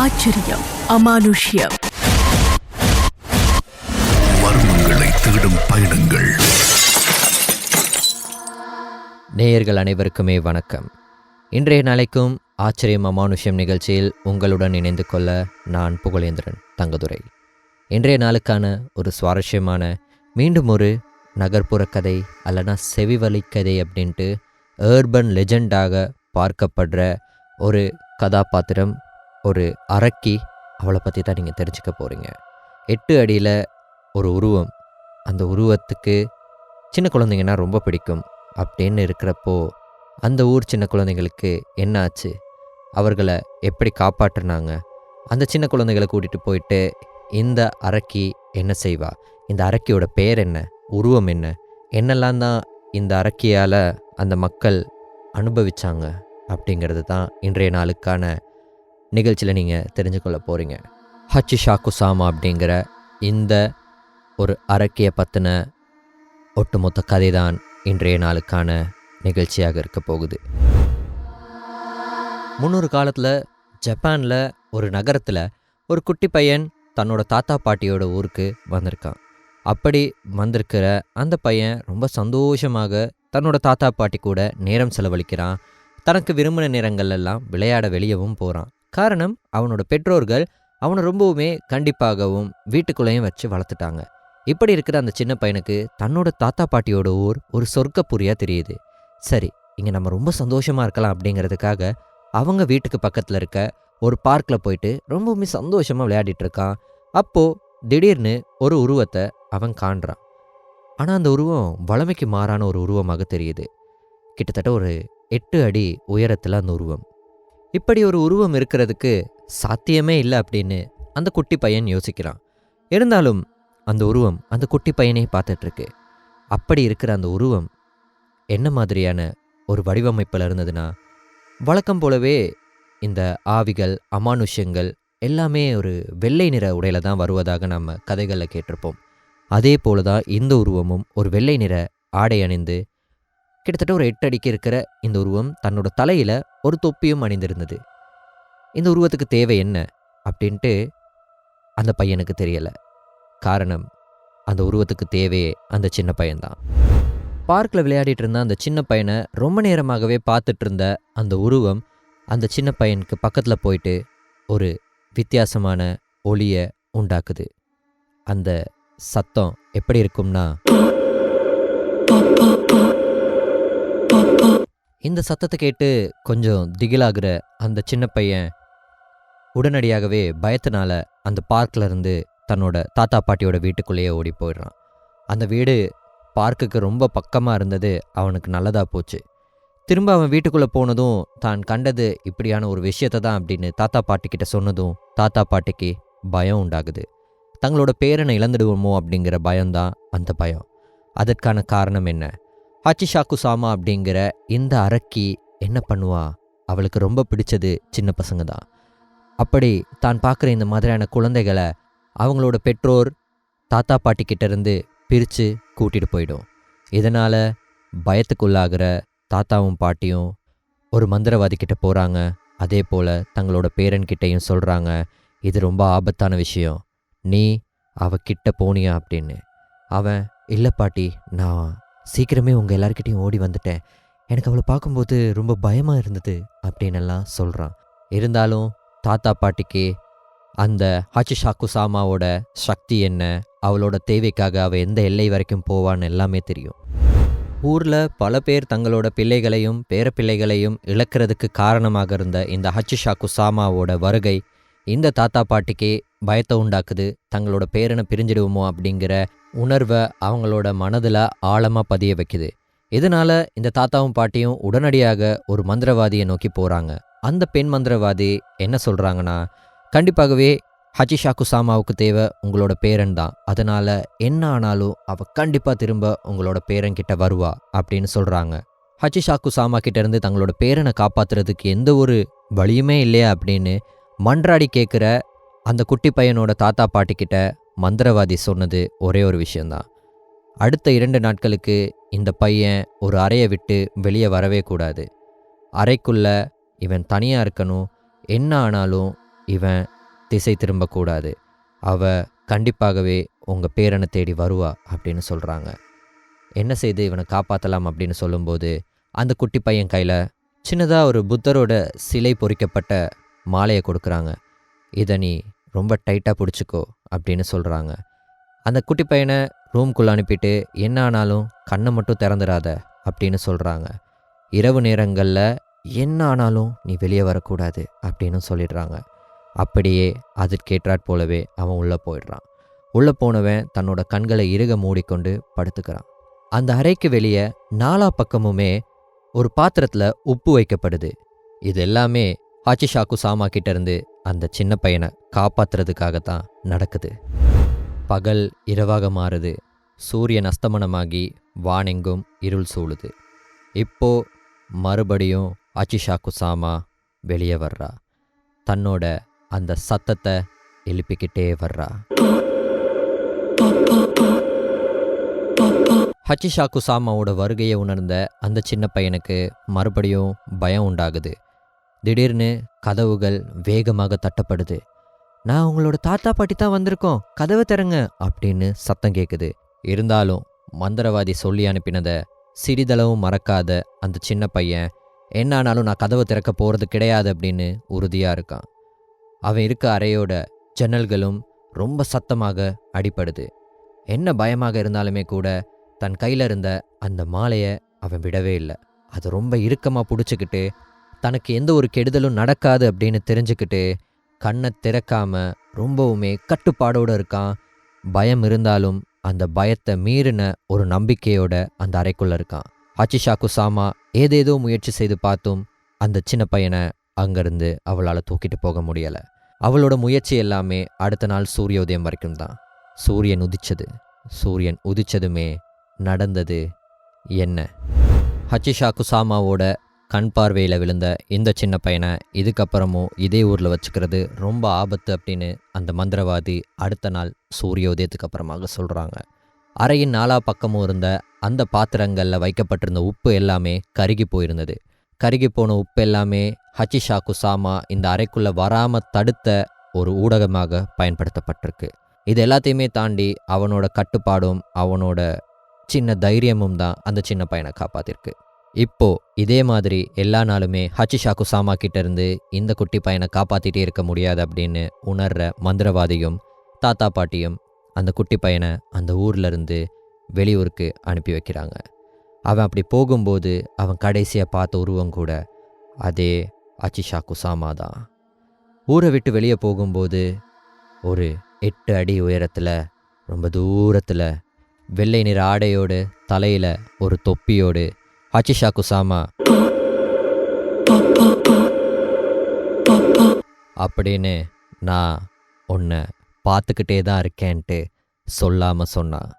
ஆச்சரியம், அமானுஷ்யம், மர்மங்களை தேடும் பயணங்கள். நேயர்கள் அனைவருக்குமே வணக்கம். இன்றைய நாளைக்கும் ஆச்சரியம் அமானுஷ்யம் நிகழ்ச்சியில் உங்களுடன் இணைந்து கொள்ள நான் புகழேந்திரன் தங்கதுரை. இன்றைய நாளுக்கான ஒரு சுவாரஸ்யமான மீண்டும் ஒரு நகர்ப்புற கதை அல்லனா செவிவழி கதை அப்படின்ட்டு ஏர்பன் லெஜெண்டாக பார்க்கப்படுற ஒரு கதாபாத்திரம், ஒரு அரக்கி. அவளை பற்றி தான் நீங்கள் தெரிஞ்சுக்க போகிறீங்க. 8 அடியில் ஒரு உருவம். அந்த உருவத்துக்கு சின்ன குழந்தைங்கன்னா ரொம்ப பிடிக்கும் அப்படின்னு இருக்கிறப்போ அந்த ஊர் சின்ன குழந்தைங்களுக்கு என்ன ஆச்சு, அவர்களை எப்படி காப்பாற்றினாங்க, அந்த சின்ன குழந்தைகளை கூட்டிகிட்டு போயிட்டு இந்த அரக்கி என்ன செய்வா, இந்த அரக்கியோட பேர் என்ன, உருவம் என்ன, என்னெல்லாம் தான் இந்த அரக்கியால் அந்த மக்கள் அனுபவித்தாங்க அப்படிங்கிறது தான் இன்றைய நாளுக்கான நிகழ்ச்சியில் நீங்கள் தெரிஞ்சுக்கொள்ள போகிறீங்க. ஹச்சிஷாகுசாமா அப்படிங்கிற இந்த ஒரு அரக்கியை பற்றின ஒட்டுமொத்த கதை தான் இன்றைய நாளுக்கான நிகழ்ச்சியாக இருக்க போகுது. முன்னொரு காலத்தில் ஜப்பானில் ஒரு நகரத்தில் ஒரு குட்டி பையன் தன்னோட தாத்தா பாட்டியோட ஊருக்கு வந்திருக்கான். அப்படி வந்திருக்கிற அந்த பையன் ரொம்ப சந்தோஷமாக தன்னோட தாத்தா பாட்டி கூட நேரம் செலவழிக்கிறான். தனக்கு விரும்பின நேரங்கள்லாம் விளையாட வெளியவும் போகிறான். காரணம், அவனோட பெற்றோர்கள் அவனை ரொம்பவுமே கண்டிப்பாகவும் வீட்டுக்குள்ளேயும் வச்சு வளர்த்துட்டாங்க. இப்படி இருக்கிற அந்த சின்ன பையனுக்கு தன்னோட தாத்தா பாட்டியோட ஊர் ஒரு சொர்க்கப்புரியாக தெரியுது. சரி, இங்கே நம்ம ரொம்ப சந்தோஷமாக இருக்கலாம் அப்படிங்கிறதுக்காக அவங்க வீட்டுக்கு பக்கத்தில் இருக்க ஒரு பார்க்கில் போயிட்டு ரொம்பவுமே சந்தோஷமாக விளையாடிட்டு இருக்கான். அப்போது திடீர்னு ஒரு உருவத்தை அவன் காண்றான். ஆனால் அந்த உருவம் வளமைக்கு மாறான ஒரு உருவமாக தெரியுது. கிட்டத்தட்ட ஒரு 8 அடி உயரத்தில் அந்த உருவம். இப்படி ஒரு உருவம் இருக்கிறதுக்கு சாத்தியமே இல்லை அப்படின்னு அந்த குட்டி பையன் யோசிக்கிறான். இருந்தாலும் அந்த உருவம் அந்த குட்டி பையனே பார்த்துட்ருக்கு. அப்படி இருக்கிற அந்த உருவம் என்ன மாதிரியான ஒரு வடிவமைப்பில் இருந்ததுன்னா, வழக்கம் போலவே இந்த ஆவிகள், அமானுஷ்யங்கள் எல்லாமே ஒரு வெள்ளை நிற உடையில தான் வருவதாக நம்ம கதைகளில் கேட்டிருப்போம். அதே போல தான் இந்த உருவமும் ஒரு வெள்ளை நிற ஆடை அணிந்து கிட்டத்தட்ட ஒரு 8 அடிக்கு இருக்கிற இந்த உருவம் தன்னோட தலையில் ஒரு தொப்பியும் அணிந்திருந்தது. இந்த உருவத்துக்கு தேவை என்ன அப்படின்ட்டு அந்த பையனுக்கு தெரியலை. காரணம், அந்த உருவத்துக்கு தேவையே அந்த சின்ன பையன்தான். பார்க்கில் விளையாடிட்டு இருந்த அந்த சின்ன பையனை ரொம்ப நேரமாகவே பார்த்துட்டு இருந்த அந்த உருவம் அந்த சின்ன பையனுக்கு பக்கத்தில் போயிட்டு ஒரு வித்தியாசமான ஒலியை உண்டாக்குது. அந்த சத்தம் எப்படி இருக்கும்னா, இந்த சத்தத்தை கேட்டு கொஞ்சம் திகிலாகிற அந்த சின்ன பையன் உடனடியாகவே பயத்தினால அந்த பார்க்கில் இருந்து தன்னோட தாத்தா பாட்டியோட வீட்டுக்குள்ளேயே ஓடி போயிடுறான். அந்த வீடு பார்க்குக்கு ரொம்ப பக்கமாக இருந்தது. அவனுக்கு நல்லதாக போச்சு. திரும்ப அவன் வீட்டுக்குள்ளே போனதும் தான் கண்டது இப்படியான ஒரு விஷயத்தை தான் அப்படின்னு தாத்தா பாட்டிக்கிட்ட சொன்னதும் தாத்தா பாட்டிக்கு பயம் உண்டாகுது. தங்களோட பேரனை இழந்துடுவோமோ அப்படிங்கிற பயம்தான் அந்த பயம். அதற்கான காரணம் என்ன? ஹச்சிஷாகுசாமா அப்படிங்கிற இந்த அரக்கி என்ன பண்ணுவா? அவளுக்கு ரொம்ப பிடிச்சது சின்ன பசங்க தான். அப்படி தான் பார்க்குற இந்த மாதிரியான குழந்தைகளை அவங்களோட பெற்றோர் தாத்தா பாட்டிக்கிட்ட இருந்து பிரித்து கூட்டிகிட்டு போயிடும். இதனால் பயத்துக்குள்ளாகிற தாத்தாவும் பாட்டியும் ஒரு மந்திரவாதிக்கிட்ட போகிறாங்க. அதே போல் தங்களோட பேரன்கிட்டையும் சொல்கிறாங்க, இது ரொம்ப ஆபத்தான விஷயம், நீ அவகிட்ட போனியா அப்படின்னு. அவன், இல்லை பாட்டி, நான் சீக்கிரமே உங்கள் எல்லாருக்கிட்டையும் ஓடி வந்துட்டேன், எனக்கு அவளை பார்க்கும்போது ரொம்ப பயமாக இருந்தது அப்படின்னெல்லாம் சொல்கிறான். இருந்தாலும் தாத்தா பாட்டிக்கு அந்த ஹச்சிஷாகுசாமாவோட சக்தி என்ன, அவளோட தேவைக்காக அவள் எந்த எல்லை வரைக்கும் போவான்னு எல்லாமே தெரியும். ஊரில் பல பேர் தங்களோட பிள்ளைகளையும் பேரப்பிள்ளைகளையும் இழக்கிறதுக்கு காரணமாக இருந்த இந்த ஹச்சிஷாகுசாமாவோட வருகை இந்த தாத்தா பாட்டிக்கு பயத்தை உண்டாக்குது. தங்களோட பேரனை பிரிஞ்சிடுவோமோ அப்படிங்கிற உணர்வை அவங்களோட மனதில் ஆழமாக பதிய வைக்குது. இதனால் இந்த தாத்தாவும் பாட்டியும் உடனடியாக ஒரு மந்திரவாதியை நோக்கி போகிறாங்க. அந்த பெண் மந்திரவாதி என்ன சொல்கிறாங்கன்னா, கண்டிப்பாகவே ஹச்சிஷாகுசாமாவுக்கு தேவை உங்களோட பேரன் தான், அதனால் என்ன ஆனாலும் அவள் கண்டிப்பாக திரும்ப உங்களோட பேரன்கிட்ட வருவா அப்படின்னு சொல்கிறாங்க. ஹச்சிஷாகுசாமா கிட்டேருந்து தங்களோட பேரனை காப்பாற்றுறதுக்கு எந்த ஒரு வழியுமே இல்லையா அப்படின்னு மன்றாடி கேட்குற அந்த குட்டி பையனோட தாத்தா பாட்டிக்கிட்ட மந்திரவாதி சொன்னது ஒரே ஒரு விஷயந்தான். அடுத்த 2 நாட்களுக்கு இந்த பையன் ஒரு அறையை விட்டு வெளியே வரவே கூடாது. அறைக்குள்ளே இவன் தனியாக இருக்கணும், என்ன ஆனாலும் இவன் திசை திரும்பக்கூடாது, அவ கண்டிப்பாகவே உங்கள் பேரனை தேடி வருவா அப்படின்னு சொல்கிறாங்க. என்ன செய்து இவனை காப்பாற்றலாம் அப்படின்னு சொல்லும்போது அந்த குட்டி பையன் கையில் சின்னதாக ஒரு புத்தரோட சிலை பொறிக்கப்பட்ட மாலையை கொடுக்குறாங்க. இதை நீ ரொம்ப டைட்டாக பிடிச்சிக்கோ அப்படின்னு சொல்கிறாங்க. அந்த குட்டி பையனை ரூம்குள்ளே அனுப்பிட்டு என்ன ஆனாலும் கண்ணை மட்டும் திறந்துடாத அப்படின்னு சொல்கிறாங்க. இரவு நேரங்களில் என்ன ஆனாலும் நீ வெளியே வரக்கூடாது அப்படின்னு சொல்லிடுறாங்க. அப்படியே அதற்கேற்றாற் போலவே அவன் உள்ளே போயிடுறான். உள்ளே போனவன் தன்னோட கண்களை இறுக மூடிக்கொண்டு படுத்துக்கிறான். அந்த அறைக்கு வெளியே நாலா பக்கமுமே ஒரு பாத்திரத்தில் உப்பு வைக்கப்படுது. இது எல்லாமே ஹாச்சிஷாக்கு சாமா கிட்ட இருந்து அந்த சின்ன பையனை காப்பாற்றுறதுக்காகத்தான் நடக்குது. பகல் இரவாக மாறுது. சூரியன் அஸ்தமனமாகி வானெங்கும் இருள் சூழுது. இப்போ மறுபடியும் ஹாச்சிஷாக்கு சாமா வெளியே வர்றா. தன்னோட அந்த சத்தத்தை எழுப்பிக்கிட்டே வர்றா. ஹச்சிஷாக்கு சாமாவோட வருகையை உணர்ந்த அந்த சின்ன பையனுக்கு மறுபடியும் பயம் உண்டாகுது. திடீர்னு கதவுகள் வேகமாக தட்டப்படுது. நான் உங்களோட தாத்தா பாட்டி தான் வந்திருக்கோம், கதவை திறங்க அப்படின்னு சத்தம் கேட்குது. இருந்தாலும் மந்திரவாதி சொல்லி அனுப்பினதை சிறிதளவும் மறக்காத அந்த சின்ன பையன் என்ன ஆனாலும் நான் கதவை திறக்க போகிறது கிடையாது அப்படின்னு உறுதியாக இருக்கான். அவன் இருக்க அறையோட ஜன்னல்களும் ரொம்ப சத்தமாக அடிப்படுது. என்ன பயமாக இருந்தாலுமே கூட தன் கையில் இருந்த அந்த மாலையை அவன் விடவே இல்லை. அதை ரொம்ப இறுக்கமாக பிடிச்சிக்கிட்டு தனக்கு எந்த ஒரு கெடுதலும் நடக்காது அப்படின்னு தெரிஞ்சுக்கிட்டு கண்ணை திறக்காம ரொம்பவுமே கட்டுப்பாடோடு இருக்கான். பயம் இருந்தாலும் அந்த பயத்தை மீறின ஒரு நம்பிக்கையோட அந்த அறைக்குள்ளே இருக்கான். ஹச்சிஷாக்கு சாமா ஏதேதோ முயற்சி செய்து பார்த்தும் அந்த சின்ன பையனை அங்கேருந்து அவளால் தூக்கிட்டு போக முடியலை. அவளோட முயற்சி எல்லாமே அடுத்த நாள் சூரிய உதயம் வரைக்கும் தான். சூரியன் உதிச்சதுமே நடந்தது என்ன? ஹச்சிஷாக்கு சாமாவோட கண் பார்வையில் விழுந்த இந்த சின்ன பையனை இதுக்கப்புறமும் இதே ஊரில் வச்சுக்கிறது ரொம்ப ஆபத்து அப்படின்னு அந்த மந்திரவாதி அடுத்த நாள் சூரிய உதயத்துக்கு அப்புறமாக சொல்கிறாங்க. அறையின் நாலா பக்கமும் இருந்த அந்த பாத்திரங்களில் வைக்கப்பட்டிருந்த உப்பு எல்லாமே கருகி போயிருந்தது. கருகி போன உப்பு எல்லாமே ஹச்சிஷாக்கு சாமா இந்த அறைக்குள்ளே வராமல் தடுத்த ஒரு ஊடகமாக பயன்படுத்தப்பட்டிருக்கு. இது எல்லாத்தையுமே தாண்டி அவனோட கட்டுப்பாடும் அவனோட சின்ன தைரியமும் தான் அந்த சின்ன பையனை காப்பாத்திருக்கு. இப்போ இதே மாதிரி எல்லா நாளுமே ஹச்சிஷாக்கு சாமா கிட்ட இருந்து இந்த குட்டி பையனை காப்பாற்றிட்டே இருக்க முடியாது அப்படின்னு உணர்ற மந்திரவாதியும் தாத்தா பாட்டியும் அந்த குட்டி பையனை அந்த ஊர்ல இருந்து வெளியூருக்கு அனுப்பி வைக்கிறாங்க. அவன் அப்படி போகும்போது அவன் கடைசியாக பார்த்த உருவம் கூட அதே ஹச்சிஷாக்கு சாமா தான். ஊரை விட்டு வெளியே போகும்போது ஒரு 8 அடி உயரத்தில் ரொம்ப தூரத்தில் வெள்ளை நிற ஆடையோடு தலையில் ஒரு தொப்பியோடு ஹச்சிஷாக்கு சாமா அப்படின்னு நான் உன்னை பார்த்துக்கிட்டே தான் இருக்கேன்ட்டு சொல்லாமல் சொன்னான்.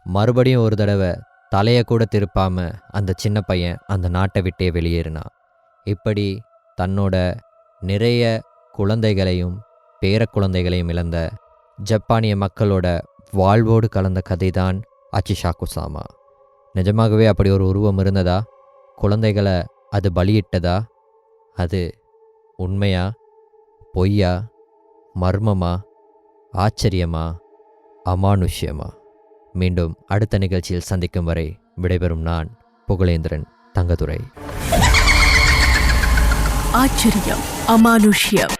மறுபடியும் ஒரு தடவை தலையை கூட திருப்பாமல் அந்த சின்ன பையன் அந்த நாட்டை விட்டே வெளியேறினான். இப்படி தன்னோட நிறைய குழந்தைகளையும் பேர குழந்தைகளையும் இழந்த ஜப்பானிய மக்களோட வாழ்வோடு கலந்த கதைதான் ஹச்சிஷாக்கு சாமா. நிஜமாகவே அப்படி ஒரு உருவம் இருந்ததா? குழந்தைகளை அது பலியிட்டதா? அது உண்மையா, பொய்யா, மர்மமா, ஆச்சரியமா, அமானுஷ்யமா? மீண்டும் அடுத்த நிகழ்ச்சியில் சந்திக்கும் வரை விடைபெறும் நான் புகழேந்திரன் தங்கதுரை. ஆச்சரியம், அமானுஷ்யம்.